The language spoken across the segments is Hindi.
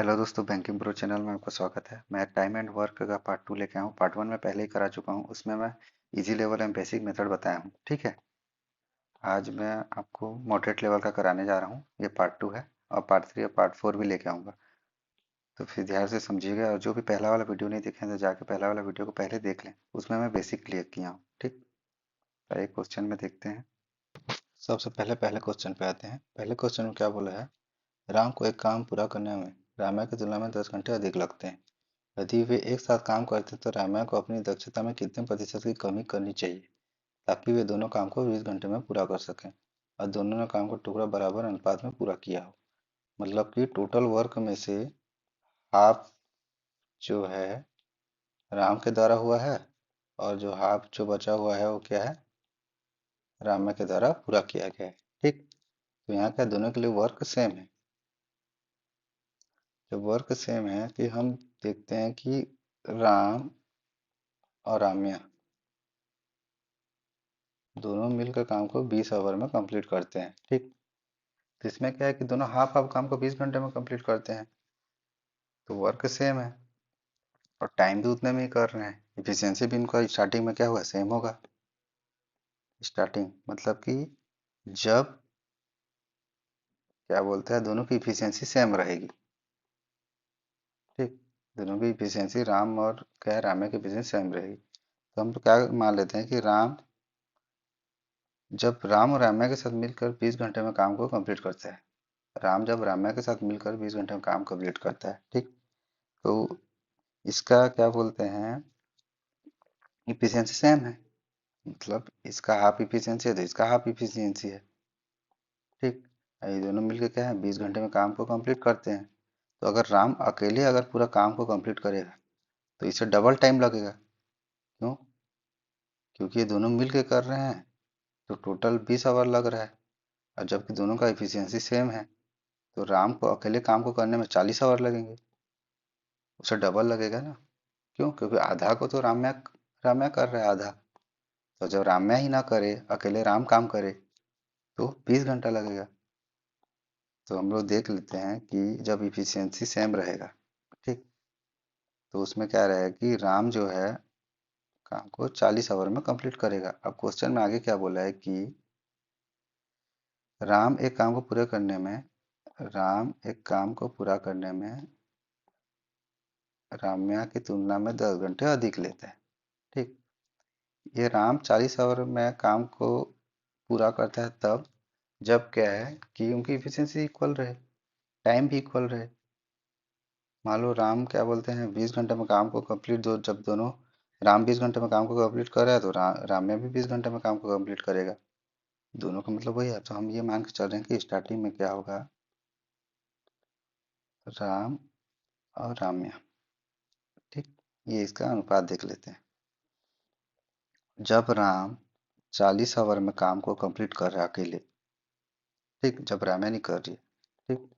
हेलो दोस्तों, बैंकिंग प्रो चैनल में आपका स्वागत है। मैं टाइम एंड वर्क का पार्ट 2 लेके आया हूँ। पार्ट 1 में पहले ही करा चुका हूँ। उसमें मैं easy level and basic method बताया हूँ। ठीक है, आज मैं आपको मॉडरेट लेवल का कराने जा रहा हूँ। ये पार्ट 2 है और पार्ट 3 और पार्ट 4 भी लेके आऊँगा। तो फिर ध्यान से समझिएगा, और जो भी पहला वाला वीडियो नहीं देखे हैं तो जाके पहला वाला वीडियो को पहले देख लें। उसमें मैं बेसिक क्लियर किया हूँ। ठीक, पहले क्वेश्चन में देखते हैं। सबसे पहले पहले क्वेश्चन पे आते हैं। पहले क्वेश्चन में क्या बोला है? राम को एक काम पूरा करने में रामा की तुलना में 10 घंटे अधिक लगते हैं। यदि वे एक साथ काम करते तो रामायण को अपनी दक्षता में कितने प्रतिशत की कमी करनी चाहिए ताकि वे दोनों काम को 20 घंटे में पूरा कर सकें और दोनों ने काम का टुकड़ा बराबर अनुपात में पूरा किया हो। मतलब कि टोटल वर्क में से हाफ जो है राम के द्वारा हुआ है और जो हाफ जो बचा हुआ है वो क्या है? रामा के द्वारा पूरा किया गया है। ठीक, तो यहाँ क्या दोनों के लिए वर्क सेम है? जब वर्क सेम है कि हम देखते हैं कि राम और राम्या दोनों मिलकर काम को 20 आवर में कंप्लीट करते हैं। ठीक, तो इसमें क्या है कि दोनों हाफ हाफ काम को 20 घंटे में कंप्लीट करते हैं, तो वर्क सेम है और टाइम भी उतने में ही कर रहे हैं। इफिशियंसी भी इनका स्टार्टिंग में क्या होगा? सेम होगा। स्टार्टिंग मतलब कि जब क्या बोलते हैं, दोनों की इफिशियंसी सेम रहेगी। ठीक, दोनों की इफिशियंसी राम और क्या है, रामे की इफिशियंसी सेम रहेगी। तो हम तो क्या मान लेते हैं कि जब राम और राम्या के साथ मिलकर 20 घंटे में काम को कंप्लीट करता है, राम जब राम्या के साथ मिलकर 20 घंटे में काम कंप्लीट करता है, ठीक, तो इसका क्या बोलते हैं, इफिशियंसी सेम है। मतलब इसका हाफ इफिशियंसी है तो इसका हाफ इफिशियंसी है। ठीक, ये दोनों मिलकर क्या है, 20 घंटे में काम को कंप्लीट करते हैं। तो अगर राम अकेले अगर पूरा काम को कंप्लीट करेगा तो इसे डबल टाइम लगेगा। क्यों? क्योंकि ये दोनों मिल के कर रहे हैं तो टोटल 20 आवर लग रहा है, और जबकि दोनों का इफिशियंसी सेम है तो राम को अकेले काम को करने में 40 आवर लगेंगे, उसे डबल लगेगा ना। क्यों? क्योंकि आधा को तो राम्या राम्या कर रहा है आधा, तो जब राम्या ही ना करे, अकेले राम काम करे, तो 20 घंटा लगेगा। तो हम लोग देख लेते हैं कि जब इफिशियंसी सेम रहेगा, ठीक, तो उसमें क्या रहेगा कि राम जो है काम को 40 आवर में कंप्लीट करेगा। अब क्वेश्चन में आगे क्या बोला है कि राम एक काम को पूरा करने में राम एक काम को पूरा करने में राम्या की तुलना में 10 घंटे अधिक लेते हैं। ठीक, ये राम 40 आवर में काम को पूरा करता है तब जब क्या है कि उनकी इफिशियंसी इक्वल रहे, टाइम भी इक्वल रहे। मान लो राम क्या बोलते हैं 20 घंटे में काम को कंप्लीट, दो जब दोनों राम 20 घंटे में काम को कंप्लीट कर रहा है तो राम्या भी 20 घंटे में काम को कंप्लीट करेगा। दोनों का मतलब वही है। तो हम ये मान के चल रहे हैं कि स्टार्टिंग में क्या होगा, राम और राम्या। ठीक, ये इसका अनुपात देख लेते हैं। जब राम 40 आवर में काम को कंप्लीट कर रहा है अकेले, ठीक, जब राम्या नहीं कर रही है, ठीक,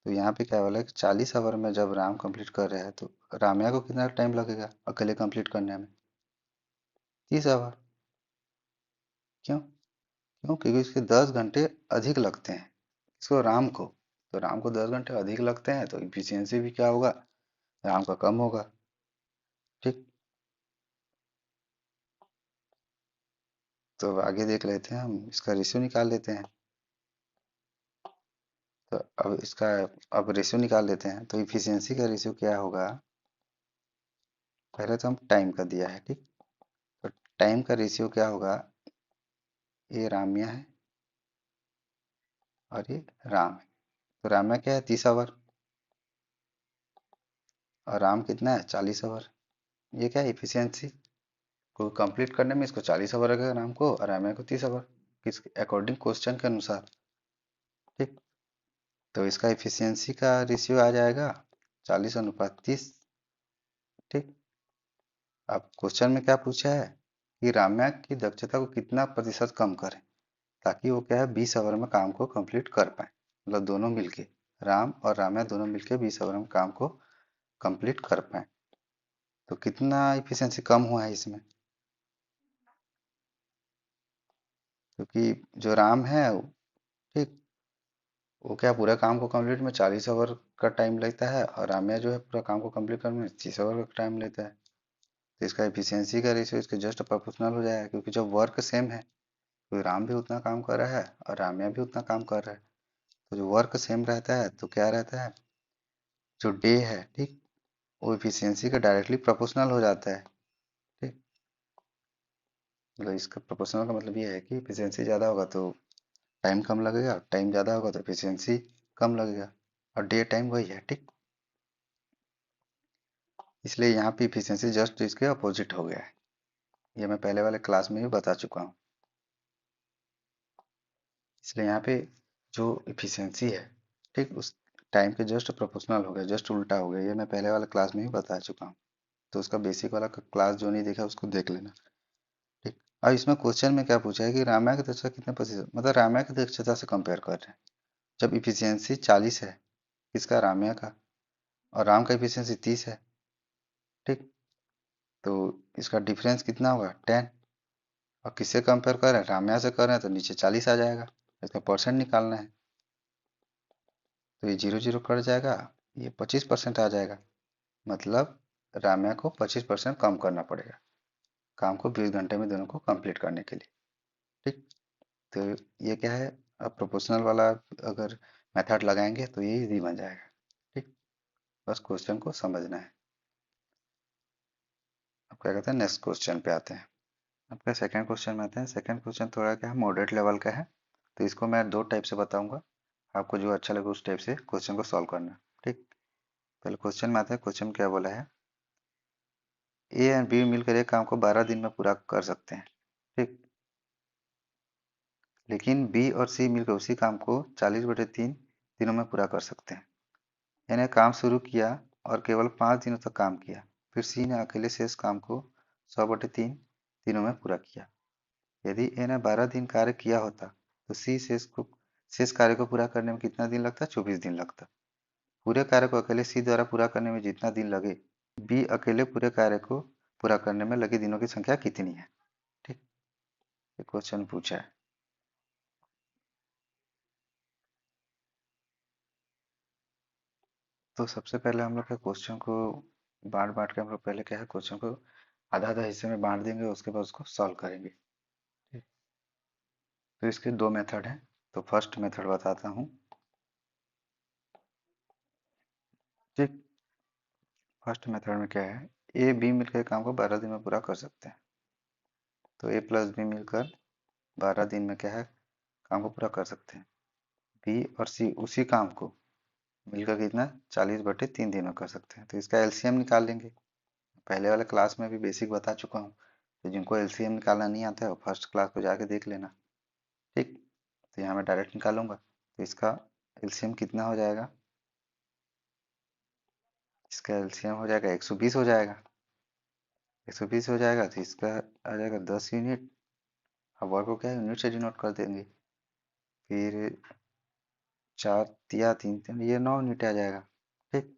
तो यहाँ पे क्या बोला है कि 40 आवर में जब राम कंप्लीट कर रहा है तो राम्या को कितना टाइम लगेगा अकेले कंप्लीट करने में? 30 आवर। क्यों? क्यों? क्योंकि इसके 10 घंटे अधिक लगते हैं, इसको राम को, तो राम को 10 घंटे अधिक लगते हैं तो इफिशियंसी भी क्या होगा, राम का कम होगा। ठीक, तो आगे देख लेते हैं, हम इसका रेशियो निकाल लेते हैं। तो अब इसका अब रेशियो निकाल लेते हैं। तो इफिशियंसी का रेशियो क्या होगा, पहले तो हम टाइम का दिया है, ठीक, तो टाइम का रेशियो क्या होगा, ये राम्या है और ये राम है। तो राम्या क्या है, 30 आवर, और राम कितना है, 40 आवर। ये क्या है, इफिशियंसी को कंप्लीट करने में इसको 40 आवर लगेगा राम को, और राम्या को 30 आवर, किस अकॉर्डिंग क्वेश्चन के अनुसार। ठीक, तो इसका इफिशियंसी का रेशियो आ जाएगा 40:30। ठीक, अब क्वेश्चन में क्या पूछा है कि राम्या की दक्षता को कितना प्रतिशत कम करें ताकि वो क्या है 20 आवर में काम को कंप्लीट कर पाए। मतलब दोनों मिलके, राम और राम्या दोनों मिलके 20 आवर में काम को कंप्लीट कर पाए। तो कितना इफिशियंसी कम हुआ है इसमें? क्योंकि जो राम है, ठीक, वो क्या पूरा काम को कंप्लीट में 40 आवर का टाइम लेता है, और राम्या जो है पूरा काम को कंप्लीट करने में 30 आवर का टाइम लेता है। तो इसका एफिशिएंसी का रेशियो इसके जस्ट प्रोपोर्शनल हो जाएगा, क्योंकि जब वर्क सेम है तो राम भी उतना काम कर रहा है और राम्या भी उतना काम कर रहा है। तो जो वर्क सेम रहता है तो क्या रहता है, जो डे है, ठीक, वो एफिशिएंसी का डायरेक्टली प्रोपोर्शनल हो जाता है। ठीक, मतलब इसका प्रोपोर्शनल का मतलब ये है कि एफिशिएंसी ज़्यादा होगा तो टाइम कम लगेगा, टाइम ज़्यादा होगा तो एफिशिएंसी कम लगेगा, और डे टाइम वही है। ठीक, इसलिए यहाँ पे एफिशिएंसी जस्ट इसके अपोजिट हो गया है। ये मैं पहले वाले क्लास में भी बता चुका हूँ। इसलिए यहाँ पे जो एफिशिएंसी है, ठीक, उस टाइम के जस्ट प्रोपोर्शनल हो गया, जस्ट उल्टा हो गया। ये मैं पहले वाले क्लास में ही बता चुका हूँ। तो उसका बेसिक वाला क्लास जो नहीं देखा उसको देख लेना। ठीक, अब इसमें क्वेश्चन में क्या पूछा है कि रामायण की दक्षता कितने प्रतिशत, मतलब रामायण की दक्षता से कंपेयर कर रहे हैं। जब इफिशियंसी 40 है किसका, राम्या का, और राम का इफिशियंसी 30 है। ठीक, तो इसका डिफरेंस कितना होगा, 10। और किससे कंपेयर कर रहे हैं, राम्या से कर रहे हैं, तो नीचे 40 आ जाएगा। इसका परसेंट निकालना है, तो ये 0 0 कट जाएगा, ये 25% आ जाएगा। मतलब राम्या को 25% कम करना पड़ेगा काम को 20 घंटे में दोनों को कंप्लीट करने के लिए। ठीक, तो ये क्या है, अब प्रोपोर्शनल वाला अगर मेथड लगाएंगे तो ये इजी बन जाएगा। ठीक, बस क्वेश्चन को समझना है। अब क्या कहते हैं, नेक्स्ट क्वेश्चन पे आते हैं। आपका सेकंड क्वेश्चन में आते हैं। सेकंड क्वेश्चन थोड़ा क्या है, मॉडरेट लेवल का है। तो इसको मैं दो टाइप से बताऊंगा, आपको जो अच्छा लगे उस टाइप से क्वेश्चन को सॉल्व करना। ठीक, पहले क्वेश्चन में आते हैं। क्वेश्चन में क्या बोला है, ए एंड बी मिलकर एक काम को 12 दिन में पूरा कर सकते हैं। ठीक, लेकिन बी और सी मिलकर उसी काम को 40/3 दिनों में पूरा कर सकते हैं। यानी काम शुरू किया और केवल 5 दिनों तक काम किया, फिर सी ने अकेले शेष काम को 100/3 दिनों में पूरा किया। यदि ए ने 12 दिन कार्य किया होता तो सी शेष कार्य को पूरा करने में कितना दिन लगता, 24 दिन लगता। पूरे कार्य को अकेले सी द्वारा पूरा करने में जितना दिन लगे, बी अकेले पूरे कार्य को पूरा करने में लगे दिनों की संख्या कितनी है। ठीक, ये क्वेश्चन पूछा है। तो सबसे पहले हम लोग के क्वेश्चन को बांट बांट के हम लोग पहले क्या है, क्वेश्चन को आधा आधा हिस्से में बांट देंगे, उसके बाद उसको सॉल्व करेंगे। ठीक, तो इसके दो मेथड हैं। तो फर्स्ट मेथड बताता हूँ। ठीक, फर्स्ट मेथड में क्या है, ए बी मिलकर काम को 12 दिन में पूरा कर सकते हैं। तो ए प्लस बी मिलकर 12 दिन में क्या है, काम को पूरा कर सकते हैं। बी और सी उसी काम को मिलकर कितना, 40/3 दिन में कर सकते हैं। तो इसका एलसीएम निकाल लेंगे। पहले वाले क्लास में भी बेसिक बता चुका हूँ। तो जिनको एलसीएम निकालना नहीं आता है वो फर्स्ट क्लास को जाके देख लेना। ठीक, तो यहाँ मैं डायरेक्ट निकालूंगा। तो इसका एलसीएम कितना हो जाएगा, इसका एलसीएम हो जाएगा 120 हो जाएगा। 120 हो जाएगा तो इसका आ जाएगा 10 यूनिट। अब वर्क को क्या है, यूनिट से डिनोट कर देंगे। फिर 4 या 3 ये 9 यूनिट आ जाएगा। ठीक,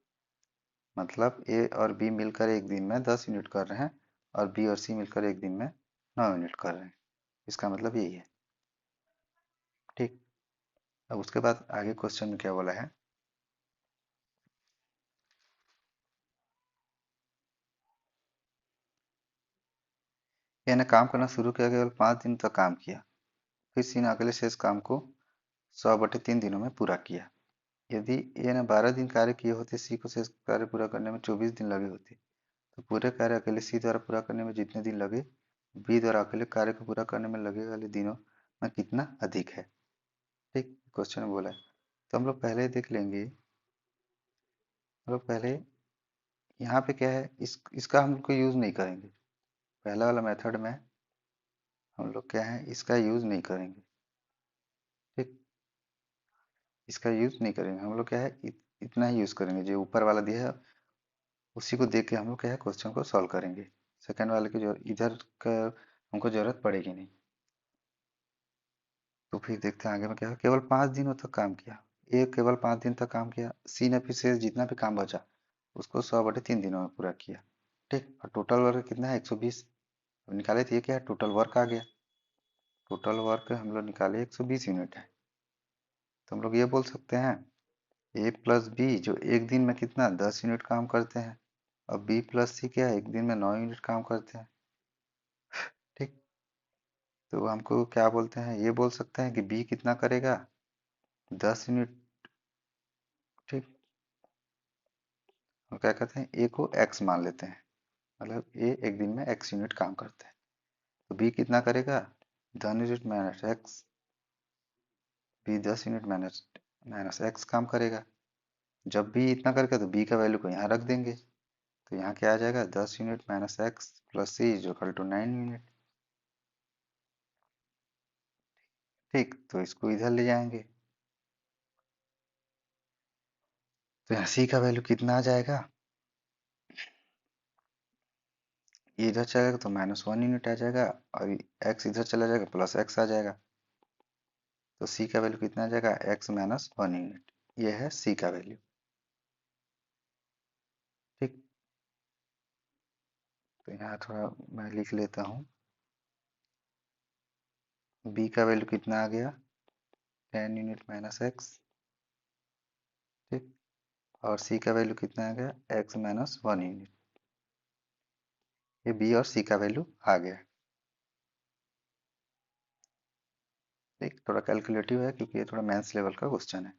मतलब ए और बी मिलकर एक दिन में 10 यूनिट कर रहे हैं, और बी और सी मिलकर एक दिन में 9 यूनिट कर रहे हैं। इसका मतलब यही है। ठीक, अब उसके बाद आगे क्वेश्चन में क्या बोला है, ए ने काम करना शुरू किया, केवल 5 दिन तक काम किया, फिर सी ने अगले शेष काम को 100/3 दिनों में पूरा किया। यदि ए ने 12 दिन कार्य किए होते, सी को शेष कार्य पूरा करने में 24 दिन लगे होते, तो पूरे कार्य अकेले सी द्वारा पूरा करने में जितने दिन लगे, बी द्वारा अकेले कार्य को पूरा करने में लगे वाले दिनों में कितना अधिक है। ठीक, क्वेश्चन में बोला है। तो हम लोग पहले देख लेंगे। हम लोग पहले यहाँ पे क्या है, इसका हम लोग को यूज़ नहीं करेंगे। पहला वाला मेथड में हम लोग क्या है, इसका यूज़ नहीं करेंगे। ठीक, इसका यूज़ नहीं करेंगे हम लोग, क्या है इतना ही यूज़ करेंगे जो ऊपर वाला दिया है, उसी को देख के हम लोग क्या है क्वेश्चन को सॉल्व करेंगे। सेकंड वाले की जो इधर का हमको ज़रूरत पड़ेगी नहीं। तो फिर देखते हैं आगे में क्या है, केवल 5 दिनों तक काम किया। ए केवल 5 दिन तक काम किया, सी ने फिर से जितना भी काम बचा उसको 100/3 दिनों में पूरा किया। ठीक, और टोटल वर्क कितना है, 120। निकाले तो ये क्या है, टोटल वर्क आ गया। टोटल वर्क हम लोग निकाले 120 यूनिट है। तो हम लोग ये बोल सकते हैं ए प्लस बी जो एक दिन में कितना 10 यूनिट काम करते हैं, और बी प्लस सी क्या है, एक दिन में 9 यूनिट काम करते हैं। ठीक। तो हमको क्या बोलते हैं, ये बोल सकते हैं कि बी कितना करेगा, 10 यूनिट। ठीक। और क्या कहते हैं, ए को एक्स मान लेते हैं, मतलब ए एक दिन में एक्स यूनिट काम करते हैं। तो बी कितना करेगा, 10 unit minus x, B 10 unit minus minus x काम करेगा। जब बी इतना करेगा तो बी का वैल्यू को यहाँ रख देंगे, तो यहाँ क्या आ जाएगा, 10 unit minus x plus C is equal to 9 unit. ठीक, तो इसको इधर ले जाएंगे, तो यहाँ सी का वैल्यू कितना आ जाएगा, ये इधर चलेगा तो -1 यूनिट आ जाएगा, और एक्स इधर चला जाएगा प्लस एक्स आ जाएगा। तो सी का वैल्यू कितना आ जाएगा, x-1 यूनिट। ये है सी का वैल्यू। ठीक। तो यहाँ थोड़ा मैं लिख लेता हूँ, बी का वैल्यू कितना आ गया, 10 यूनिट माइनस एक्स। ठीक। और सी का वैल्यू कितना आ गया, x-1 यूनिट। ये बी और सी का वैल्यू आ गया। ठीक, थोड़ा कैलकुलेटिव है क्योंकि ये थोड़ा मैथ्स लेवल का क्वेश्चन है।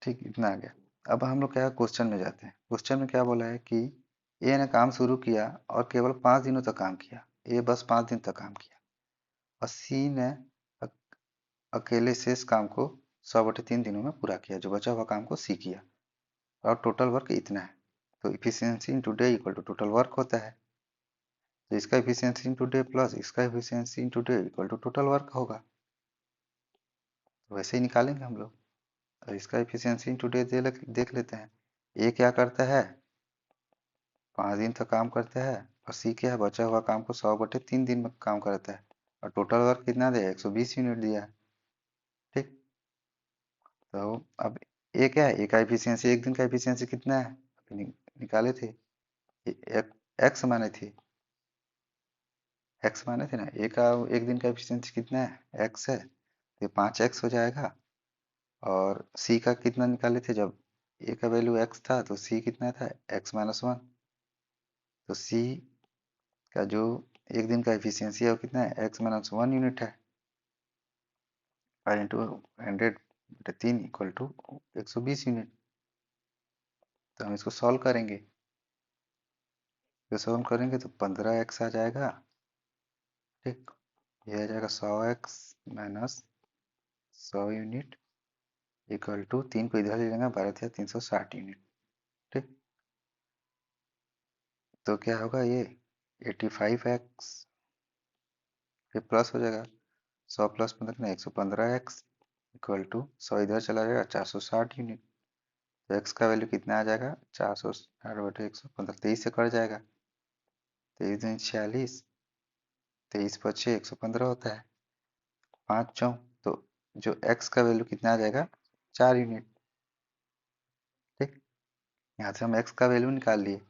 ठीक, इतना आ गया। अब हम लोग क्या क्वेश्चन में जाते हैं। क्वेश्चन में क्या बोला है कि ए ने काम शुरू किया और केवल 5 दिनों तक काम किया, ए बस 5 दिन तक काम किया, और सी ने अकेले शेष काम को 100/3 दिनों में पूरा किया, जो बचा हुआ काम को सी किया, और टोटल वर्क इतना है। तो efficiency into day equal to total work होता है, तो इसका इफिशियंसी इंटू डे प्लस इसका efficiency into day equal to total work होगा। तो वैसे ही निकालेंगे हम लोग। और इसका इफिशियंसी इंटू डे देख लेते हैं। ए क्या करता है, 5 दिन तक काम करता है, और सी क्या है, बचा हुआ काम को 100/3 दिन में काम करता है, और टोटल वर्क कितना दिया, 120 यूनिट दिया है। ठीक। तो अब ए क्या है, ए का एफिशिएंसी, एक दिन का एफिशिएंसी कितना है, अभी निकाले थे, एक्स माने थे, एक्स माने थे ना, ए का एक दिन का एफिशिएंसी कितना है, एक्स है, तो ये 5x हो जाएगा। और सी का कितना निकाले थे, जब ए का वैल्यू एक्स था तो सी कितना था, x-1। तो सी का जो एक दिन का एफिशिएंसी है वो कितना है, x-1 यूनिट है, 5 × 100/3 इक्वल टू 120 यूनिट। तो हम इसको सॉल्व करेंगे, तो सॉल्व करेंगे तो 15x आ जाएगा। ठीक। ये आ जाएगा 100x minus 100 unit equal to 3 को इधर ले लेंगे, 12×360 यूनिट। ठीक। तो क्या होगा, ये 85x, फिर प्लस हो जाएगा 100 प्लस 15 कितना, 115x इक्वल टू 100 इधर चला जाएगा 460 यूनिट। तो x का वैल्यू कितना आ जाएगा, 460/115, 23 से कट जाएगा, 23×46, 23×5 115 होता है, 5×4, तो जो x का वैल्यू कितना आ जाएगा, 4 यूनिट। ठीक। यहाँ से हम x का वैल्यू निकाल लिए।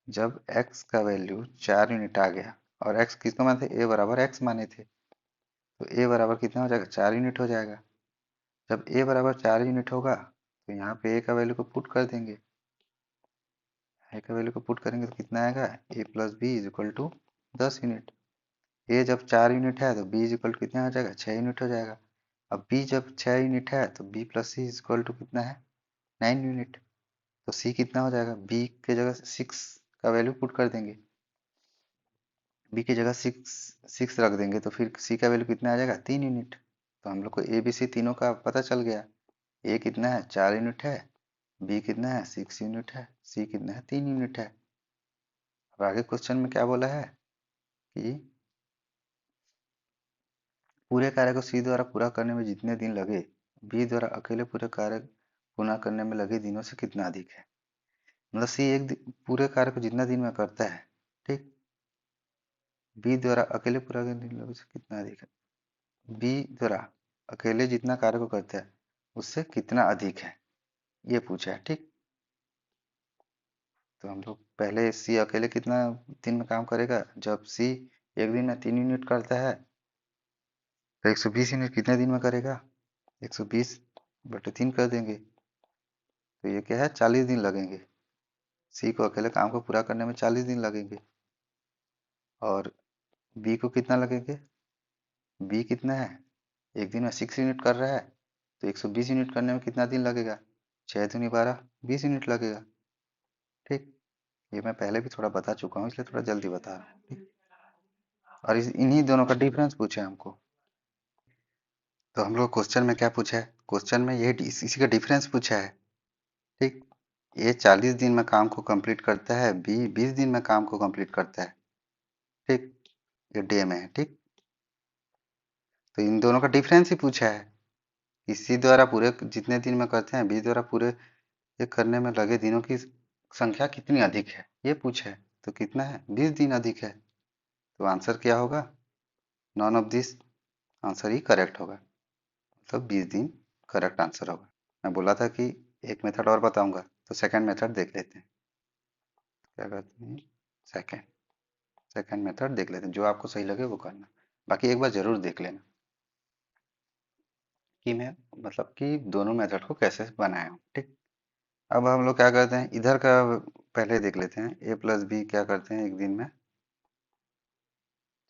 जब x का वैल्यू 4 यूनिट आ गया, और x किसको माने थे, a बराबर x माने थे, तो a बराबर कितना हो जाएगा, 4 यूनिट हो जाएगा। जब a बराबर 4 यूनिट होगा तो यहाँ पे a का वैल्यू को पुट कर देंगे, a का वैल्यू को पुट करेंगे तो कितना आएगा, a plus B is equal to 10 unit. a जब 4 यूनिट है तो b इज इक्वल टू कितना हो जाएगा, 6 यूनिट हो जाएगा। अब b जब 6 यूनिट है तो b plus C is equal to कितना है, 9 यूनिट। तो c कितना हो जाएगा, b के जगह 6 का वैल्यू पुट कर देंगे, b की जगह 6 रख देंगे, तो फिर c का वैल्यू कितना आ जाएगा, 3 यूनिट। तो हम लोग को ए बी सी तीनों का पता चल गया। ए कितना है, 4 यूनिट है, बी कितना है, 6 यूनिट है, सी कितना है, 3 यूनिट है। अब आगे क्वेश्चन में क्या बोला है कि पूरे कार्य को सी द्वारा पूरा करने में जितने दिन लगे, बी द्वारा अकेले पूरे कार्य पूरा करने में लगे दिनों से कितना अधिक है। मतलब सी पूरे कार्य को जितना दिन में करता है, ठीक, बी द्वारा अकेले पूरा करने में लगे से कितना अधिक है, बी द्वारा अकेले जितना कार्य को करता है उससे कितना अधिक है, ये पूछा है। ठीक। तो हम लोग पहले सी अकेले कितना दिन में काम करेगा, जब सी एक दिन में 3 यूनिट करता है, तो 120 यूनिट कितने दिन में करेगा? 120/3 कर देंगे, तो ये क्या है, 40 दिन लगेंगे। सी को अकेले काम को पूरा करने में 40 दिन लगेंगे। और बी को कितना लगेंगे? बी कितना है, एक दिन में 6 यूनिट कर रहा है, तो 120 यूनिट करने में कितना दिन लगेगा? 6 दूनी 12, 20 यूनिट लगेगा। ठीक, ये मैं पहले भी थोड़ा बता चुका हूँ, इसलिए थोड़ा जल्दी बता रहा हूँ। ठीक, और इन्हीं दोनों का डिफरेंस पूछा है हमको। तो हम लोग क्वेश्चन में क्या पूछा है? क्वेश्चन में ये इसी का डिफरेंस पूछा है। ठीक, ए 40 दिन में काम को कंप्लीट करता है, बी 20 दिन में काम को कंप्लीट करता है। ठीक, ये डे में है। ठीक, तो इन दोनों का डिफरेंस ही पूछा है कि सी द्वारा पूरे जितने दिन में करते हैं, बी द्वारा पूरे ये करने में लगे दिनों की संख्या कितनी अधिक है, ये पूछा है। तो कितना है, 20 दिन अधिक है। तो आंसर क्या होगा? None of this answer he correct होगा, मतलब 20 दिन करेक्ट आंसर होगा। मैं बोला था कि एक मेथड और बताऊंगा, तो सेकंड मेथड देख लेते हैं। क्या करते हैं, सेकंड सेकंड मेथड देख लेते हैं, जो आपको सही लगे वो करना। बाकी एक बार जरूर देख लेना कि मैं मतलब कि दोनों मेथड को कैसे बनाया हूँ। ठीक, अब हम लोग क्या करते हैं, इधर का पहले देख लेते हैं। ए प्लस बी क्या करते हैं एक दिन में,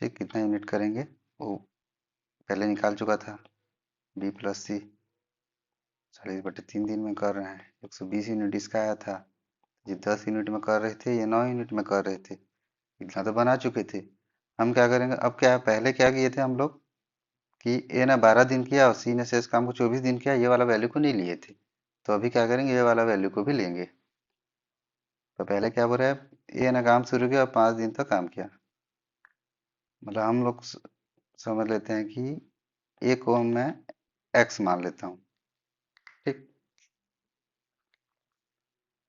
ठीक, कितना यूनिट करेंगे वो पहले निकाल चुका था। बी प्लस सी 40/3 दिन में कर रहे हैं, 120 यूनिट इसका आया था। ये 10 यूनिट में कर रहे थे, ये 9 यूनिट में कर रहे थे, इतना तो बना चुके थे। हम क्या करेंगे, अब क्या पहले क्या किए थे हम लोग कि ए ने 12 दिन किया और सी ने शेष काम को 24 दिन किया, ये वाला वैल्यू को नहीं लिए थे। तो अभी क्या करेंगे, ये वाला वैल्यू को भी लेंगे। तो पहले क्या बोल रहा है, ए ने काम शुरू किया और 5 दिन तक काम किया, मतलब हम लोग समझ लेते हैं कि ए को मैं एक्स मान लेता हूँ। ठीक,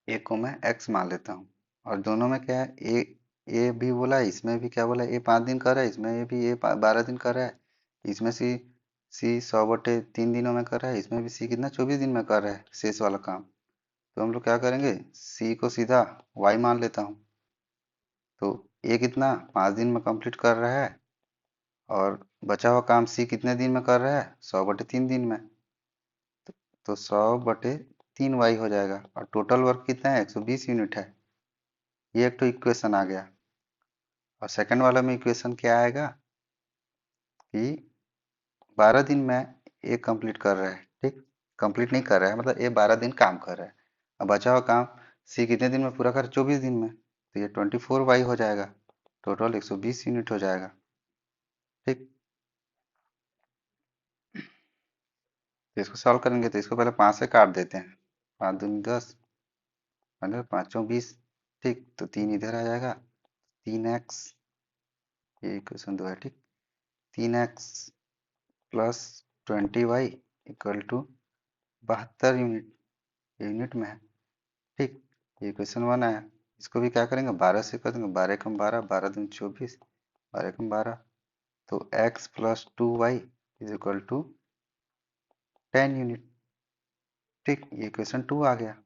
ए को मैं एक्स मान लेता हूँ। और दोनों में क्या है, ए भी बोला है, इसमें भी क्या बोला है, ए 5 दिन कर रहा है, इसमें ये भी ए 12 दिन कर रहा है। इसमें सी 100/3 दिनों में कर रहा है, इसमें भी सी कितना 24 दिन में कर रहा है शेष वाला काम। तो हम लोग क्या करेंगे, सी को सीधा वाई मान लेता हूँ। तो ए कितना 5 दिन में कंप्लीट कर रहा है, और बचा हुआ काम सी कितने दिन में कर रहा है, 100/3 दिन में। तो 100/3 वाई हो जाएगा, और टोटल वर्क कितना है, 120 यूनिट है। ये एक तो इक्वेशन आ गया। और सेकंड वाला में इक्वेशन क्या आएगा कि 12 दिन में ए कंप्लीट कर रहा है। ठीक, कंप्लीट नहीं कर रहा है, मतलब ए 12 दिन काम कर रहा है। अब बचा हुआ काम सी कितने दिन में पूरा कर, 24 दिन में। तो ये 24 वाई हो जाएगा, टोटल 120 यूनिट हो जाएगा। ठीक, तो इसको सॉल्व करेंगे, तो इसको पहले 5 से काट देते हैं। 5 दूनी 10, 15, 5 चौक 20। ठीक, तो 3 इधर आ जाएगा, 3x, ये इक्वेशन 2 है। ठीक, 3x plus 20y equal to 72 unit, unit में है। ठीक, ये क्वेश्चन 1 आया। इसको भी क्या करेंगे, 12 से कर देंगे, 12 एकम 12, 12 दूनी 24, 12 एकम 12। तो x plus 2y is equal to 10 unit. ठीक, ये क्वेश्चन 2 आ गया।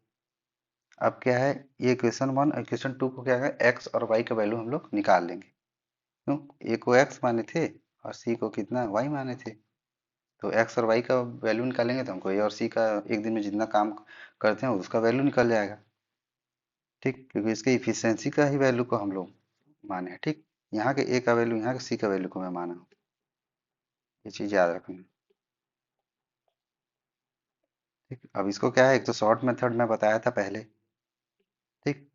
अब क्या है, ये क्वेश्चन 1 और क्वेश्चन 2 को क्या है, x और y का वैल्यू हम लोग निकाल लेंगे। क्यों, a को x माने थे और c को कितना y माने थे। तो x और y का वैल्यू निकालेंगे तो हमको a और c का एक दिन में जितना काम करते हैं उसका वैल्यू निकल जाएगा। ठीक, क्योंकि इसके इफिशियंसी का ही वैल्यू को हम लोग माने हैं। ठीक, यहाँ के ए का वैल्यू, यहाँ के सी का वैल्यू को मैं माना हूँ, ये चीज़ याद रखना। ठीक, अब इसको क्या है, एक तो शॉर्ट मेथड में बताया था पहले। ठीक,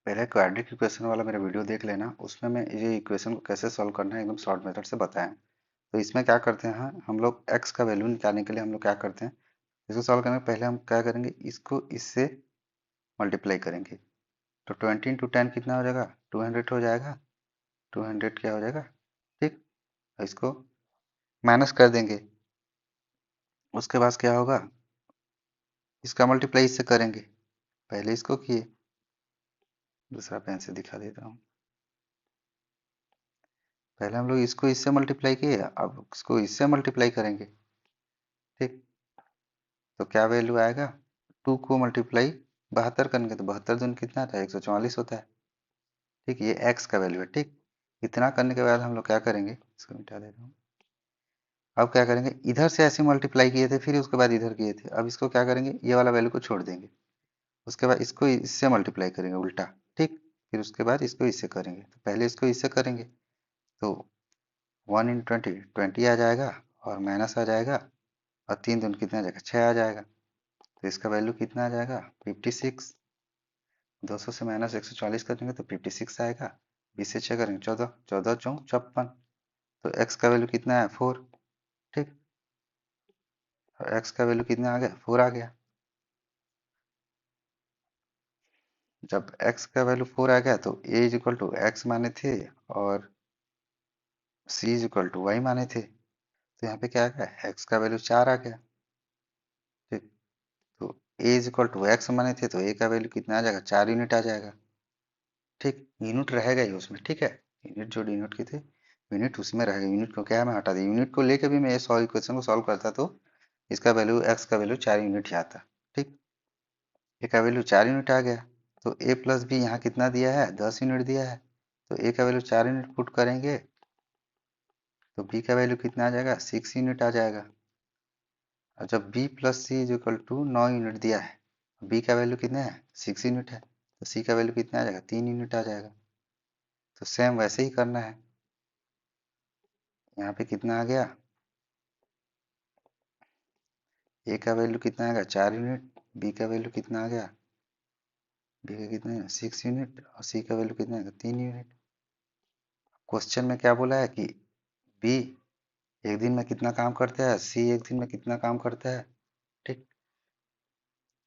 पहले क्वाड्रेटिक इक्वेशन वाला मेरा वीडियो देख लेना, उसमें मैं ये इक्वेशन को कैसे सॉल्व करना है एकदम शॉर्ट मेथड से बताया। तो इसमें क्या करते हैं, हम लोग एक्स का वैल्यू निकालने के लिए हम लोग क्या करते हैं, इसको सॉल्व करने के पहले हम क्या करेंगे, इसको इससे मल्टीप्लाई करेंगे। तो 20 × 10 कितना हो जाएगा, 200 हो जाएगा। 200 क्या हो जाएगा। ठीक, इसको माइनस कर देंगे। उसके बाद क्या होगा, इसका मल्टीप्लाई इससे करेंगे, पहले इसको किए, दूसरा पेन से दिखा देता हूँ। पहले हम लोग इसको इससे मल्टीप्लाई किए, अब इसको इससे मल्टीप्लाई करेंगे। ठीक, तो क्या वैल्यू आएगा, 2 को मल्टीप्लाई 72 करेंगे तो 72 दूनी कितना था, 144 होता है। ठीक, ये x का वैल्यू है। ठीक, इतना करने के बाद हम लोग क्या करेंगे, इसको मिटा देता हूँ। अब क्या करेंगे, इधर से ऐसे मल्टीप्लाई किए थे, फिर उसके बाद इधर किए थे, अब इसको क्या करेंगे, ये वाला वैल्यू को छोड़ देंगे, उसके बाद इसको इससे मल्टीप्लाई करेंगे उल्टा, ठीक। फिर उसके बाद इसको इससे करेंगे, तो पहले इसको इससे करेंगे, तो 1 × 20 20 आ जाएगा, और माइनस आ जाएगा, और 3 दूनी कितना आ जाएगा, 6 आ जाएगा। तो इसका वैल्यू कितना आ जाएगा, 56। 200 से माइनस 140 करेंगे तो 56 आएगा। 20 से 6 करेंगे 14, 14 चौक 56। तो x का वैल्यू कितना है, 4, ठीक। और x का वैल्यू कितना आ गया, 4 आ गया। जब x का वैल्यू 4 आ गया तो a is equal to x माने थे, और c is equal to y माने थे। तो यहाँ पे क्या आ गया, x का वैल्यू 4 आ गया, ठीक। तो a is equal to x माने थे, तो a का वैल्यू कितना आ जाएगा, 4 यूनिट आ जाएगा, ठीक। यूनिट रहेगा ही उसमें, ठीक है। यूनिट जो डिनोट की थे, यूनिट उसमें रहेगा। यूनिट को क्या है, मैं हटा दी, यूनिट को लेके भी मैं सॉल्व इक्वेशन को सॉल्व करता तो इसका वैल्यू, एक्स का वैल्यू 4 यूनिट ही आता, ठीक। ए का वैल्यू 4 यूनिट आ गया, तो ए प्लस बी यहाँ कितना दिया है, 10 यूनिट दिया है, तो ए का वैल्यू 4 यूनिट पुट करेंगे, तो बी का वैल्यू कितना आ जाएगा, 6 यूनिट आ जाएगा। और जब B plus C is equal to 9 unit दिया है, बी का वैल्यू कितना है, 6 यूनिट है, तो सी का वैल्यू कितना आ जाएगा, 3 यूनिट आ जाएगा। तो सेम वैसे ही करना है, यहाँ पे कितना आ गया, ए का वैल्यू कितना आएगा, 4 यूनिट, बी का वैल्यू कितना आ गया, बी का कितना है, 6 यूनिट, और सी का वैल्यू कितना आएगा, 3 यूनिट। क्वेश्चन में क्या बोला है कि बी एक दिन में कितना काम करता है, सी एक दिन में कितना काम करता है, ठीक।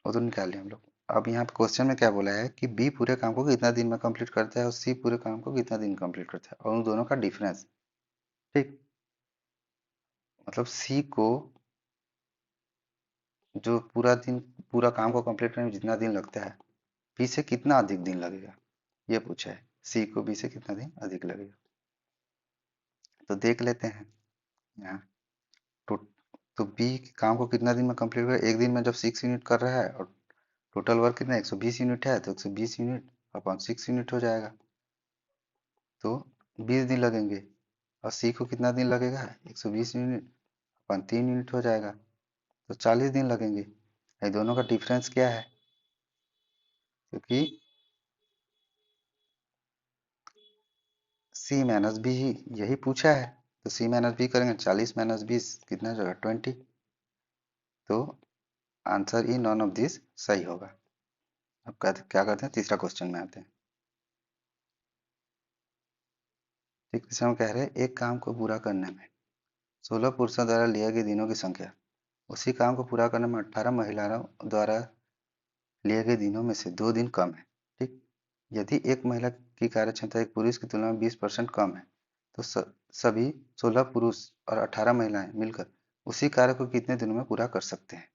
वो तो निकाल लिया हम लोग। अब यहाँ पे क्वेश्चन में क्या बोला है कि बी पूरे काम को कितना दिन में कंप्लीट करता है, और सी पूरे काम को कितना दिन कंप्लीट करता है, और उन दोनों का डिफरेंस, ठीक। मतलब सी को जो पूरा दिन, पूरा काम को कंप्लीट करने में जितना दिन लगता है, बी से कितना अधिक दिन लगेगा, ये पूछा है। सी को बी से कितना दिन अधिक लगेगा, तो देख लेते हैं यहाँ। तो, तो बी काम को कितना दिन में कंप्लीट कर, एक दिन में जब 6 यूनिट कर रहा है, और टोटल वर्क कितना 120 यूनिट है, तो 120 यूनिट अपॉन 6 यूनिट हो जाएगा, तो 20 दिन लगेंगे। और सी को कितना दिन लगेगा, 120 यूनिट अपन 3 यूनिट हो जाएगा, तो 40 दिन लगेंगे। ये दोनों का डिफरेंस क्या है, क्योंकि सी माइनस बी ही यही पूछा है, तो सी माइनस बी करेंगे, 40 माइनस 20 कितना हो जाएगा, 20। तो answer E none of this सही होगा। अब क्या करते हैं, तीसरा क्वेश्चन में आते हैं। ठीक, इसमें हम कह रहे हैं एक काम को पूरा करने में 16 पुरुषों द्वारा लिए गए दिनों की संख्या, उसी काम को पूरा करने में 18 महिलाओं द्वारा लिए गए दिनों में से 2 दिन कम है, ठीक। यदि एक महिला की कार्यक्षमता एक पुरुष की तुलना में 20% कम है, तो सभी 16 पुरुष और 18 महिलाएं मिलकर उसी कार्य को कितने दिनों में पूरा कर सकते हैं,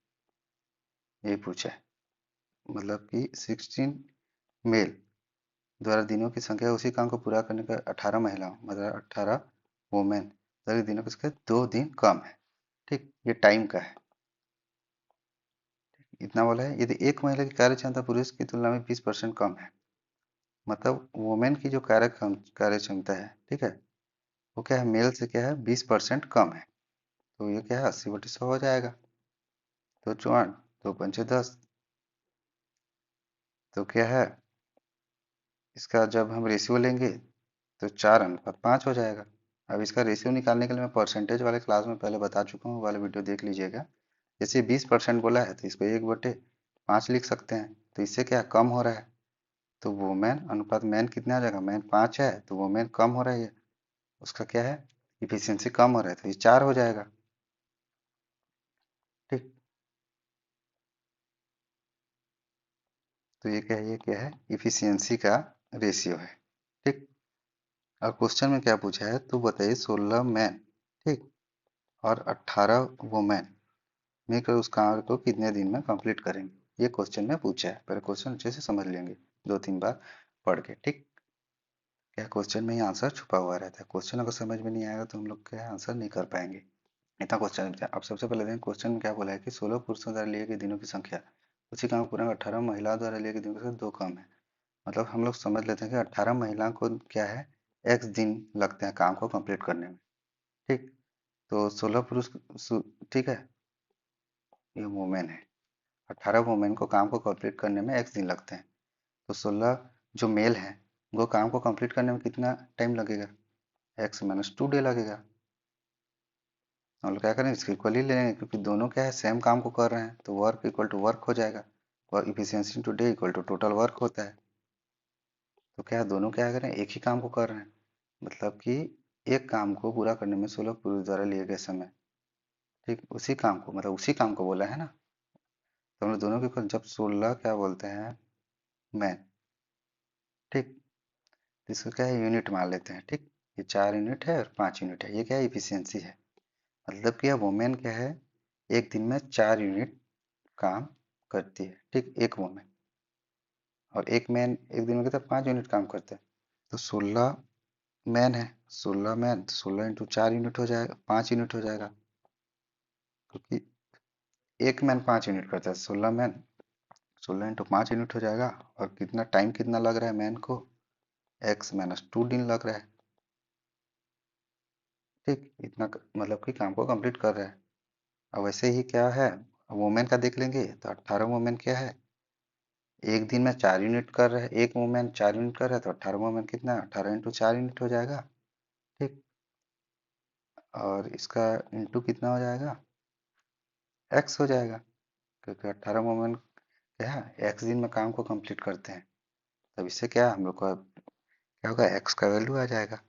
ये पूछा है। मतलब कि 16 मेल द्वारा दिनों की संख्या उसी काम को पूरा करने का 18 महिलाओं, मतलब 18 वोमेन द्वारा दिनों की संख्या 2 दिन कम है, ठीक। ये टाइम का है, इतना बोला है। यदि एक महिला की कार्य क्षमता पुरुष की तुलना में 20% कम है, मतलब वोमेन की जो कार्य क्षमता है, ठीक है, वो क्या है, मेल से क्या है, 20% कम है, तो ये क्या है, 80/100 हो जाएगा। तो 4 2 पंचे 10, तो क्या है, इसका जब हम रेशियो लेंगे तो 4:5 हो जाएगा। अब इसका रेशियो निकालने के लिए मैं परसेंटेज वाले क्लास में पहले बता चुका हूँ, वाले वीडियो देख लीजिएगा। जैसे 20% बोला है, तो इसको 1/5 लिख सकते हैं, तो इससे क्या कम हो रहा है, तो वोमेन अनुपात मैन कितना आ जाएगा, मैन 5 है, तो वोमेन कम हो रही है, उसका क्या है, इफिशियंसी कम हो रहा है, तो ये 4 हो जाएगा, ठीक। तो ये क्या है, ये क्या है, इफिशियंसी का रेशियो है, ठीक। और क्वेश्चन में क्या पूछा है, तो बताइए 16 मैन, ठीक, और 18 वुमेन मिलकर उस कार्य को कितने दिन में कंप्लीट करेंगे, ये क्वेश्चन में पूछा है। पहले क्वेश्चन अच्छे से समझ लेंगे, 2-3 बार पढ़ के, ठीक। क्या क्वेश्चन में ही आंसर छुपा हुआ रहता है, क्वेश्चन अगर समझ में नहीं आएगा तो हम लोग क्या आंसर नहीं कर पाएंगे। इतना क्वेश्चन। अब सबसे पहले देखें क्वेश्चन में क्या बोला है कि 16 पुरुषों द्वारा लिए गए दिनों की संख्या उसी काम पूरा 18 महिलाओं द्वारा लिए गए दिनों की संख्या 2 कम है। मतलब हम लोग समझ लेते हैं कि 18 महिलाओं को क्या है, x दिन लगते हैं काम को कंप्लीट करने में। ठीक, तो 16 पुरुष ठीक है, ये वुमेन है। 18 वुमेन को काम को कंप्लीट करने में x दिन लगते हैं, तो 16 जो मेल है वो काम को कंप्लीट करने में कितना टाइम लगेगा, x माइनस 2 डे लगेगा। हम लोग क्या करें, इसको इक्वली ले लेंगे क्योंकि दोनों क्या है, सेम काम को कर रहे हैं, तो वर्क इक्वल टू वर्क हो जाएगा, और efficiency to day equal to total work होता है। तो क्या है, दोनों क्या करें, एक ही काम को कर रहे हैं, मतलब कि एक काम को पूरा करने में 16 पुरुष द्वारा लिए गए समय। ठीक, उसी काम को, मतलब उसी काम को बोला है ना, तो हम लोग दोनों के इक्वल, जब 16 क्या बोलते हैं मैन, ठीक, तो इसको क्या है, यूनिट मान लेते हैं। ठीक, ये 4 यूनिट है और 5 यूनिट है, ये क्या है, इफिशियंसी है। मतलब कि यह वुमेन क्या है, एक दिन में 4 यूनिट काम करती है। ठीक, एक वुमेन, और एक मैन एक दिन में कितना, 5 यूनिट काम करते हैं। तो 16 मैन है, 16 मैन, 16 इंटू 4 यूनिट हो जाएगा, 5 यूनिट हो जाएगा, क्योंकि एक मैन 5 यूनिट करता है, 16 मैन, 16 इंटू 5 यूनिट हो जाएगा। और कितना टाइम कितना लग रहा है मैन को, x माइनस 2 दिन लग रहा है। ठीक, इतना मतलब कि काम को कंप्लीट कर रहा है। अब वैसे ही क्या है, वुमेन का देख लेंगे, तो 18 वुमेन क्या है, एक दिन में 4 यूनिट कर रहे हैं, एक वुमेन 4 यूनिट कर रहा है, तो 18 वुमेन कितना है, 18 इंटू 4 यूनिट हो जाएगा। ठीक, और इसका इंटू कितना हो जाएगा, x हो जाएगा, क्योंकि 18 वुमेन क्या है, x दिन में काम को कंप्लीट करते हैं। तब इससे क्या हम लोग का क्या होगा, x का वैल्यू आ जाएगा।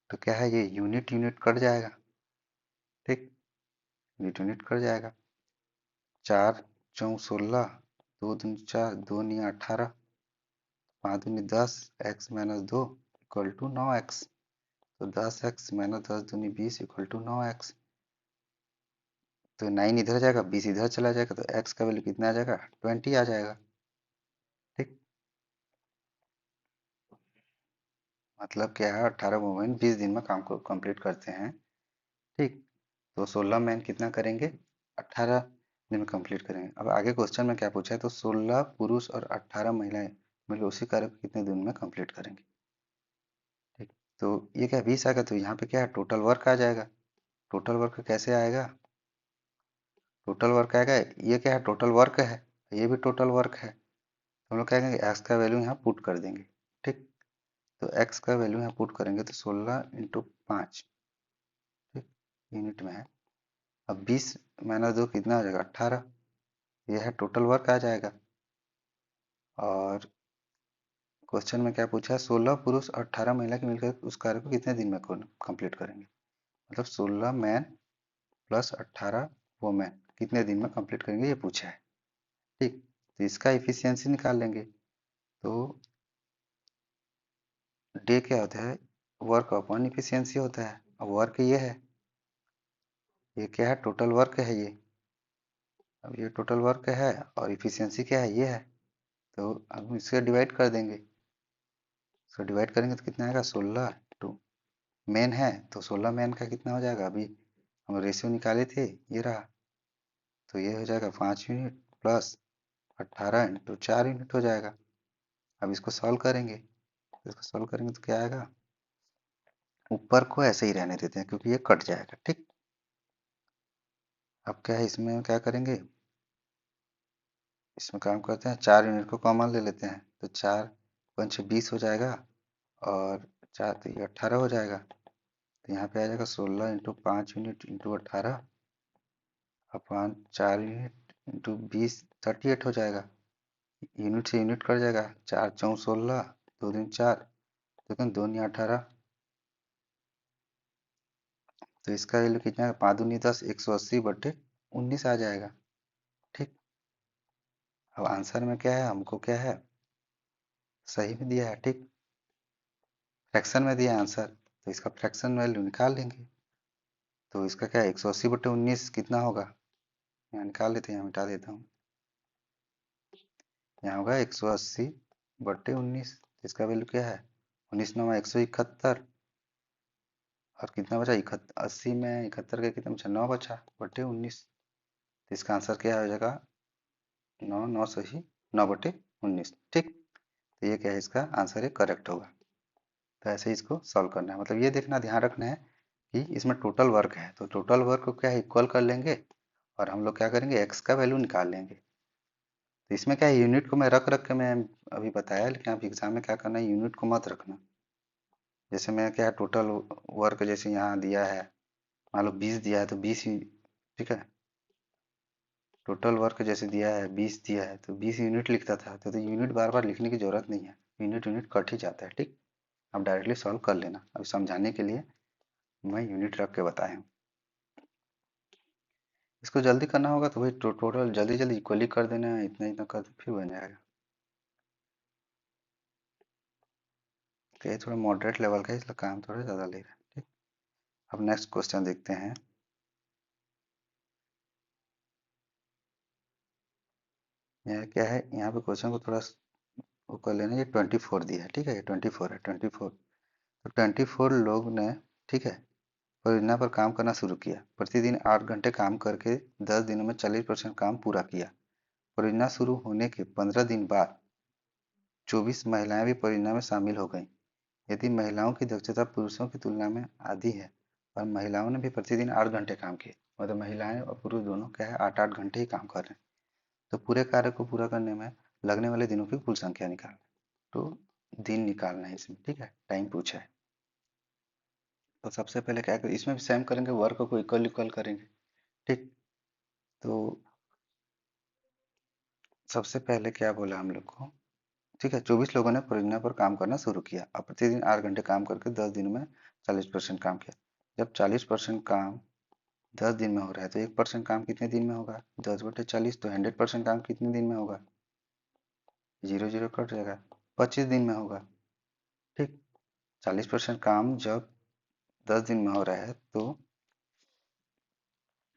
तो क्या है, ये यूनिट यूनिट कट जाएगा। ठीक, यूनिट यूनिट कट जाएगा, 4 चौक 16, 2 दूनी 4, 2 नहीं 18, 5 दूनी 10, x minus 2 equal to 9x। तो 10x माइनस 10 दूनी 20 इक्वल टू 9x। तो 9 इधर जाएगा, 20 इधर चला जाएगा, तो x का वैल्यू कितना आ जाएगा, 20 आ जाएगा। ठीक, मतलब क्या है, 18 वुमेन 20 दिन में काम को कंप्लीट करते हैं। ठीक, तो 16 मैन कितना करेंगे, 18 दिन में कंप्लीट करेंगे। अब आगे क्वेश्चन में क्या पूछा है, तो 16 पुरुष और 18 महिलाएं मिलकर उसी कार्य को कितने दिन में कंप्लीट करेंगे। ठीक, तो ये क्या 20 आएगा, तो यहाँ पे क्या है, टोटल वर्क आ जाएगा। टोटल वर्क कैसे आएगा, टोटल वर्क आएगा, ये क्या है, टोटल वर्क है, ये भी टोटल वर्क है, तो हम लोग क्या करेंगे, एक्स का वैल्यू यहाँ पुट कर देंगे। ठीक, तो एक्स का वैल्यू यहाँ पुट करेंगे, तो 16 इंटू 5, ठीक, यूनिट में है। अब 20 माइनस 2 कितना हो जाएगा, 18, यह है टोटल वर्क आ जाएगा। और क्वेश्चन में क्या पूछा है, 16 पुरुष और 18 महिला के मिलकर उस कार्य को कितने दिन में कंप्लीट करेंगे। मतलब 16 मैन प्लस 18 वोमेन कितने दिन में कंप्लीट करेंगे, ये पूछा है। ठीक, तो इसका इफिशियंसी निकाल लेंगे। तो डे क्या होता है, वर्क अपॉन इफिशियंसी होता है। अब वर्क ये है, ये क्या है, टोटल वर्क है ये। अब ये टोटल वर्क है और इफिशियंसी क्या है, ये है। तो अब इससे डिवाइड कर देंगे, इसको डिवाइड करेंगे तो कितना आएगा, 16 टू मेन है, तो 16 मेन का कितना हो जाएगा, अभी हम रेशियो निकाले थे, ये रहा। तो ये हो जाएगा 5 यूनिट प्लस 18 इंटू 4 यूनिट हो जाएगा। अब इसको सॉल्व करेंगे, इसको सॉल्व करेंगे तो क्या आएगा, ऊपर को ऐसे ही रहने देते हैं क्योंकि ये कट जाएगा। ठीक, अब क्या है, इसमें क्या करेंगे, इसमें काम करते हैं, 4 यूनिट को कॉमन ले लेते हैं, तो 4 पंच 20 हो जाएगा, और 4 तो ये 18 हो जाएगा। तो यहाँ पे आ जाएगा 16 into 5 unit into 18 upon 4 unit into 20, 38 हो जाएगा। यूनिट से यूनिट कट जाएगा, 4 चौक 16, 2 दिन 4, लेकिन 2 नहीं 18, तो इसका वैल्यू कितना है, 5 दूनी 10, 180 बटे 19 आ जाएगा। ठीक, अब आंसर में क्या है, हमको क्या है, सही में दिया है। ठीक, फ्रैक्शन में दिया है आंसर, तो इसका फ्रैक्शन वैल्यू निकाल लेंगे। तो इसका क्या है, 180 बटे 19 कितना होगा, यहाँ निकाल लेते हैं, यहाँ मिटा देता हूँ। यहाँ होगा 180 बटे 19, इसका वैल्यू क्या है, 19 9 171, और कितना बचा, 80 में 71 का कितना बचा, 9 बचा बटे 19। तो इसका आंसर क्या हो जाएगा, 9 9 सही 9 बटे 19। ठीक, तो ये क्या है, इसका आंसर ये करेक्ट होगा। तो ऐसे इसको सॉल्व करना है। मतलब ये देखना, ध्यान रखना है कि इसमें टोटल वर्क है, तो टोटल वर्क को क्या है, इक्वल कर लेंगे और हम लोग क्या करेंगे, एक्स का वैल्यू निकाल लेंगे। तो इसमें क्या है, यूनिट को मैं रख रख के मैं अभी बताया, लेकिन आप एग्जाम में क्या करना है, यूनिट को मत रखना। जैसे मैं क्या, टोटल वर्क जैसे यहाँ दिया है, मान लो 20 दिया है तो 20 ही, ठीक है। टोटल वर्क जैसे दिया है 20 दिया है तो 20 यूनिट लिखता था, तो यूनिट बार बार लिखने की जरूरत नहीं है, यूनिट यूनिट कट ही जाता है, ठीक। अब डायरेक्टली सॉल्व कर लेना, अब समझाने के लिए मैं यूनिट रख के बताया हूँ। इसको जल्दी करना होगा तो भाई टोटल जल्दी जल्दी इक्वली कर देना है, इतना इतना कर दो फिर बन जाएगा। तो ये थोड़ा मॉडरेट लेवल का है, इसलिए काम थोड़ा ज़्यादा ले रहा है, ठीक। अब नेक्स्ट क्वेश्चन देखते हैं। यह क्या है, यहाँ पे क्वेश्चन को थोड़ा वो कर लेना, ये 24 दिया है, ठीक है, ये 24 है, 24। तो 24 लोग ने, ठीक है, परियोजना पर काम करना शुरू किया। प्रतिदिन 8 घंटे काम करके 10 दिनों में 40% काम पूरा किया। परियोजना शुरू होने के 15 दिन बाद 24 महिलाएं भी परियोजना में शामिल हो गईं। यदि महिलाओं की दक्षता पुरुषों की तुलना में आधी है और महिलाओं ने भी प्रतिदिन 8 घंटे काम किए, मतलब महिलाएं और पुरुष दोनों क्या है, 8-8 घंटे ही काम कर रहे हैं, तो पूरे कार्य को पूरा करने में लगने वाले दिनों की कुल संख्या निकालना। तो दिन निकालना है इसमें, ठीक है, टाइम पूछा है। तो सबसे पहले क्या करें, इसमें भी सेम करेंगे, वर्क को इक्वल इक्वल करेंगे, ठीक। तो सबसे पहले क्या बोला हम लोग को, ठीक है, 24 लोगों ने परियोजना पर काम करना शुरू किया और प्रतिदिन 8 घंटे काम करके 10 दिनों में 40% काम किया। जब 40% काम 10 दिन में हो रहा है तो 1% काम कितने दिन में होगा, 10/40, तो 100% काम कितने दिन में होगा, 0 0 कट जाएगा, 25 दिन में होगा, ठीक। 40% काम जब 10 दिन में हो रहा है तो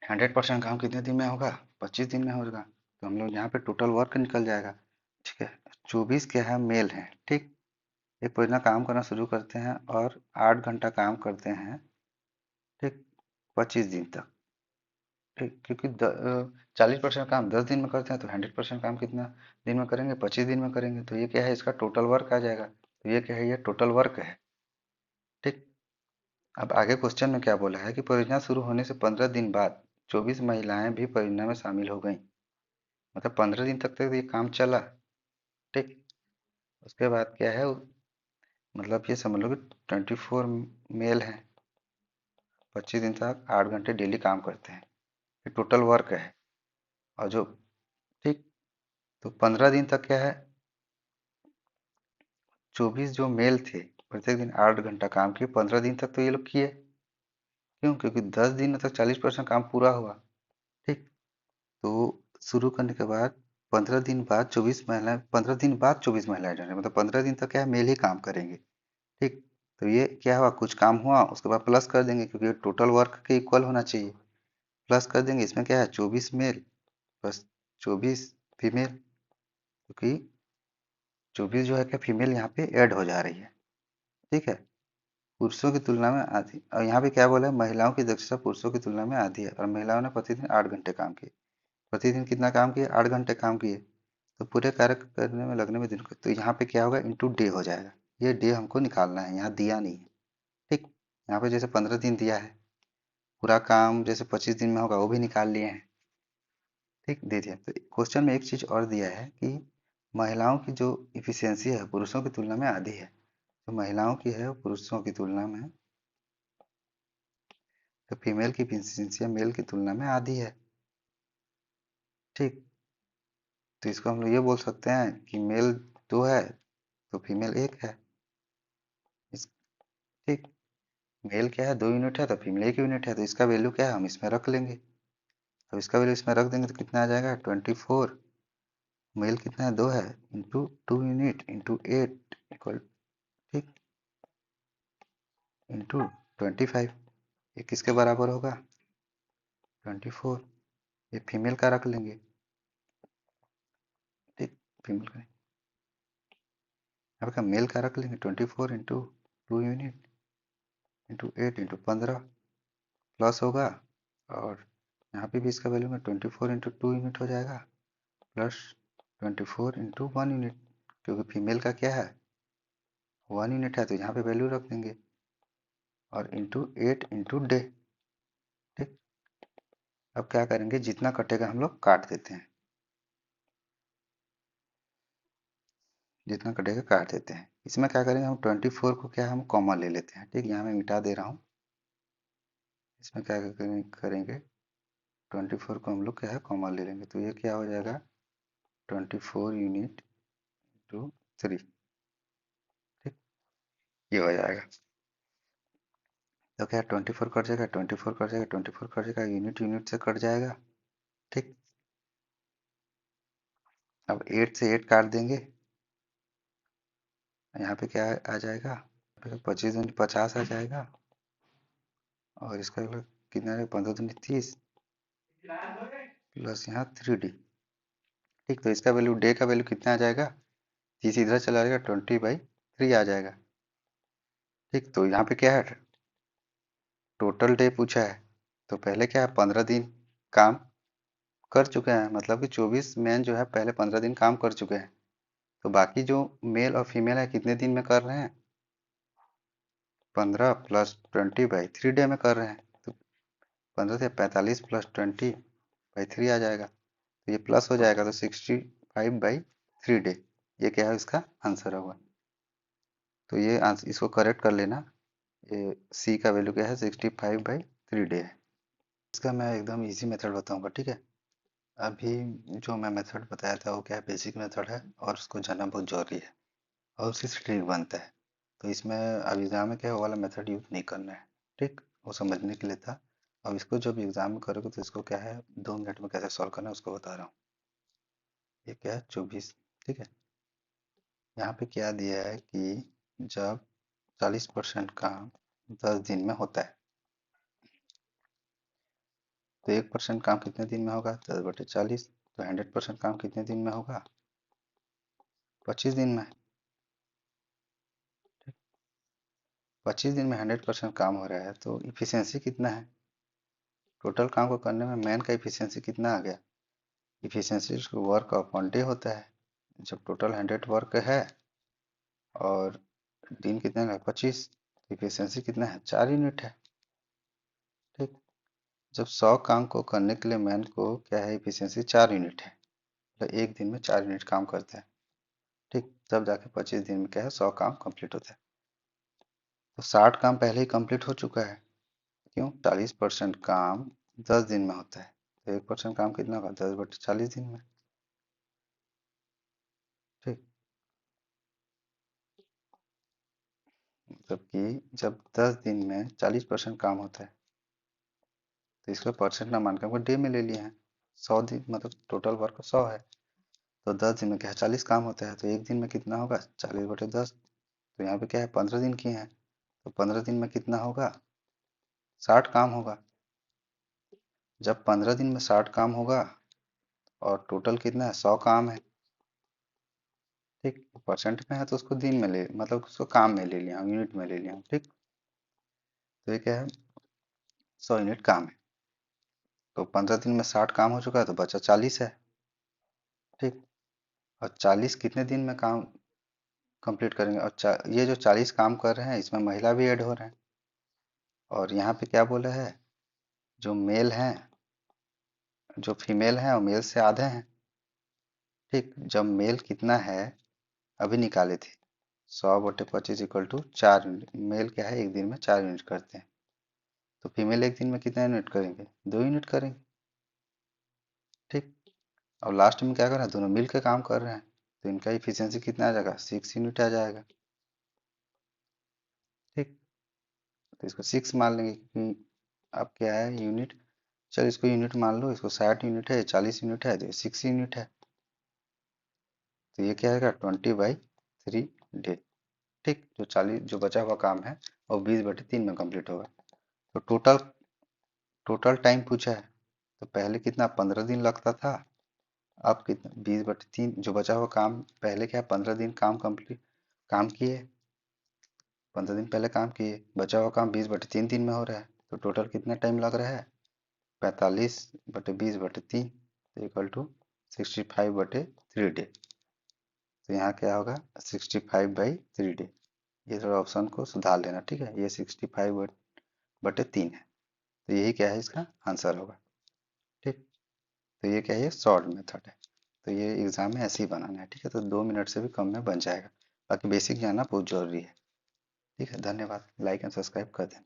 100% काम कितने दिन में होगा, 25 दिन में होगा। तो हम लोग यहाँ पे टोटल वर्क निकल जाएगा, ठीक है। 24 क्या है, मेल है, ठीक। एक परियोजना काम करना शुरू करते हैं और 8 घंटा काम करते हैं, ठीक, 25 दिन तक, ठीक। क्योंकि 40% काम 10 दिन में करते हैं तो 100% काम कितना दिन में करेंगे, 25 दिन में करेंगे, तो ये क्या है, इसका टोटल वर्क आ जाएगा। तो ये क्या है, ये टोटल वर्क है, ठीक। अब आगे क्वेश्चन में क्या बोला है कि परियोजना शुरू होने से 15 दिन बाद 24 महिलाएं भी परियोजना में शामिल हो गईं। मतलब 15 दिन तक तो ये काम चला, ठीक। उसके बाद क्या है, मतलब ये समझ लो कि 24 मेल है, 25 दिन तक 8 घंटे डेली काम करते हैं, ये टोटल वर्क है। और जो, ठीक, तो 15 दिन तक क्या है, 24 जो मेल थे प्रत्येक दिन 8 घंटा काम किए, 15 दिन तक तो ये लोग किए, क्यों, क्योंकि 10 दिन तक 40% काम पूरा हुआ, ठीक। तो शुरू करने के बाद 15 दिन बाद 24 महिलाएं, 15 दिन बाद 24 महिलाएं ज्वाइन, मतलब 15 दिन तक क्या है, मेल ही काम करेंगे, ठीक। तो ये क्या हुआ, कुछ काम हुआ उसके बाद प्लस कर देंगे, क्योंकि टोटल वर्क के इक्वल होना चाहिए, प्लस कर देंगे। इसमें क्या है, 24 मेल प्लस 24 फीमेल, क्योंकि 24 जो है क्या, फीमेल यहाँ पे ऐड हो जा रही है, ठीक है, पुरुषों की तुलना में आधी। और यहाँ पे क्या बोला है, महिलाओं की दक्षता पुरुषों की तुलना में आधी है और महिलाओं ने प्रतिदिन 8 घंटे काम किए। प्रतिदिन कितना काम किए, 8 घंटे काम किए, तो पूरे कार्य करने में लगने में दिन को, तो यहाँ पे क्या होगा, इंटू डे हो जाएगा। ये डे हमको निकालना है, यहाँ दिया नहीं है, ठीक। यहाँ पे जैसे 15 दिन दिया है, पूरा काम जैसे 25 दिन में होगा वो भी निकाल लिए हैं, ठीक, दे दिया। तो क्वेश्चन में एक चीज और दिया है कि महिलाओं की जो इफिशियंसी है पुरुषों की तुलना में आधी है। तो महिलाओं की है पुरुषों की तुलना में, तो फीमेल की इफिशियंसी मेल की तुलना में आधी है, ठीक। तो इसको हम लोग ये बोल सकते हैं कि मेल 2 है तो फीमेल 1 है, इस, ठीक। मेल क्या है, 2 यूनिट है तो फीमेल 1 यूनिट है, तो इसका वैल्यू क्या है, हम इसमें रख लेंगे। अब इसका वैल्यू इसमें रख देंगे तो कितना आ जाएगा, 24, मेल कितना है, 2 है, इंटू 2 यूनिट इंटू 8 इक्वल, ठीक, इंटू 25। ये किसके बराबर होगा, 24। ये फीमेल का रख लेंगे, ठीक, फीमेल का, यहाँ का मेल का रख लेंगे, 24 into 2 unit into 8 into 15 plus होगा, और यहाँ पे भी इसका वैल्यू में 24 इंटू 2 यूनिट हो जाएगा, प्लस 24 इंटू 1 यूनिट, क्योंकि फीमेल का क्या है, 1 यूनिट है तो यहाँ पे वैल्यू रख देंगे और इंटू 8 इंटू डे। ठीक, अब क्या करेंगे, जितना कटेगा हम लोग काट देते हैं, जितना कटेगा काट देते हैं। इसमें क्या करेंगे, हम 24 को क्या है हम कॉमन ले लेते हैं। ठीक, यहाँ मैं मिटा दे रहा हूँ। इसमें क्या करेंगे 24 को हम लोग क्या है कॉमन ले लेंगे, तो ये क्या हो जाएगा 24 यूनिट टू 3। ठीक, ये हो जाएगा। तो क्या 24 कट जाएगा, 24 कट जाएगा, 24 कट जाएगा, यूनिट यूनिट से कट जाएगा। ठीक, अब 8 से 8 काट देंगे, यहाँ पे क्या आ जाएगा, 25 दूनी 50 आ जाएगा, और इसका कितना है 15 दूनी 30 प्लस यहाँ 3D। ठीक, तो इसका वैल्यू डे का वैल्यू कितना आ जाएगा, 30 इधर चला जाएगा, 20/3 आ जाएगा। ठीक, तो यहाँ पे क्या है टोटल डे पूछा है, तो पहले क्या है 15 दिन काम कर चुके हैं, मतलब कि 24 मैन जो है पहले 15 दिन काम कर चुके हैं। तो बाकी जो मेल और फीमेल है कितने दिन में कर रहे हैं, 15 प्लस 20/3 डे में कर रहे हैं। तो 15 से 45 प्लस 20/3 आ जाएगा, तो ये प्लस हो जाएगा, तो 65/3 डे। ये क्या है इसका आंसर होगा। तो ये आंसर, इसको करेक्ट कर लेना। ये सी का वैल्यू क्या है 65/3 डे है। इसका मैं एकदम इजी मेथड बताऊंगा। ठीक है, अभी जो मैं मेथड बताया था वो क्या है बेसिक मेथड है, और उसको जानना बहुत जरूरी है, और उससे ट्रिक बनता है। तो इसमें अब एग्जाम में क्या वो वाला मेथड यूज नहीं करना है। ठीक, वो समझने के लिए था। अब इसको जब एग्जाम में करोगे तो इसको क्या है 2 मिनट में कैसे सॉल्व करना है उसको बता रहा हूँ। ये क्या है 24। ठीक है, यहाँ पे क्या दिया है कि जब 40% काम 10 दिन में होता है, तो 1% काम कितने दिन में होगा 10/40। तो 100% काम कितने दिन में होगा 25 दिन में। 25 दिन में 100% काम हो रहा है, तो इफिशियंसी कितना है, टोटल काम को करने में मैन का इफिशियंसी कितना आ गया। इफिशियंसी वर्क अपॉन डे होता है। जब टोटल 100 वर्क है और दिन कितने का 25, इफिशियंसी कितना है 4 यूनिट है। ठीक, जब 100 काम को करने के लिए मैन को क्या है इफिशियंसी 4 यूनिट है, तो एक दिन में 4 यूनिट काम करता है। ठीक, तब जाके 25 दिन में क्या है 100 काम कंप्लीट होता है। तो 60 काम पहले ही कंप्लीट हो चुका है, क्यों 40% काम 10 दिन में होता है, तो 1% काम कितना होगा 10/40 दिन में। ठीक, मतलब कि जब 10 दिन में 40% काम होता है, तो इसको परसेंट ना मान के हमको डे में ले लिए हैं। 100 दिन मतलब टोटल वर्क 100 है, तो 10 दिन में क्या है 40 काम होता है, तो एक दिन में कितना होगा 40/10। तो यहाँ पे क्या है 15 दिन किए हैं, तो 15 दिन में कितना होगा 60 काम होगा। जब 15 दिन में 60 काम होगा और टोटल कितना है 100 काम है। ठीक, परसेंट में है तो उसको दिन में ले मतलब उसको काम में ले लिया, यूनिट में ले लिया। ठीक, तो ये क्या है 100 यूनिट काम है, तो 15 दिन में 60 काम हो चुका है, तो बचा 40 है। ठीक, और 40 कितने दिन में काम कंप्लीट करेंगे, और ये जो 40 काम कर रहे हैं इसमें महिला भी ऐड हो रहे हैं, और यहाँ पे क्या बोला है जो मेल हैं, जो फीमेल हैं और मेल से आधे हैं। ठीक, जब मेल कितना है अभी निकाले थे 100/25 इक्वल टू 4 यूनिट। मेल क्या है एक दिन में 4 यूनिट करते हैं, तो फीमेल एक दिन में कितना यूनिट करेंगे 2 यूनिट करेंगे। ठीक, और लास्ट में क्या कर रहे हैं दोनों मिल के काम कर रहे हैं, तो इनका इफिशियंसी कितना आ जाएगा 6 यूनिट आ जाएगा। ठीक, तो इसको 6 मान लेंगे क्योंकि अब क्या है यूनिट, चल इसको यूनिट मान लो, इसको 60 यूनिट है 40 यूनिट है, तो ये 6 यूनिट है, तो ये क्या आएगा 20/3 डे। ठीक, जो 40 जो बचा हुआ काम है वो 20/3 में कंप्लीट होगा। तो टोटल टाइम पूछा है, तो पहले कितना 15 दिन लगता था, अब कितना 20/3 जो बचा हुआ काम, पहले क्या 15 दिन काम कंप्लीट काम किए, 15 दिन पहले काम किए, बचा हुआ काम 20/3 दिन में हो रहा है, तो टोटल कितना टाइम लग रहा है 45/20/3 इक्वल टू 65/3 डे। तो यहाँ क्या होगा 65/3 डे। ये थोड़ा ऑप्शन को सुधार लेना, ठीक है। ये 65/3 है, तो यही क्या है, इसका आंसर होगा, ठीक। तो ये क्या है, ये शॉर्ट मेथड है। तो ये एग्जाम में ऐसे ही बनाना है, ठीक है। तो 2 मिनट से भी कम में बन जाएगा। बाकी बेसिक जानना बहुत जरूरी है, ठीक है। धन्यवाद, लाइक एंड सब्सक्राइब कर देना।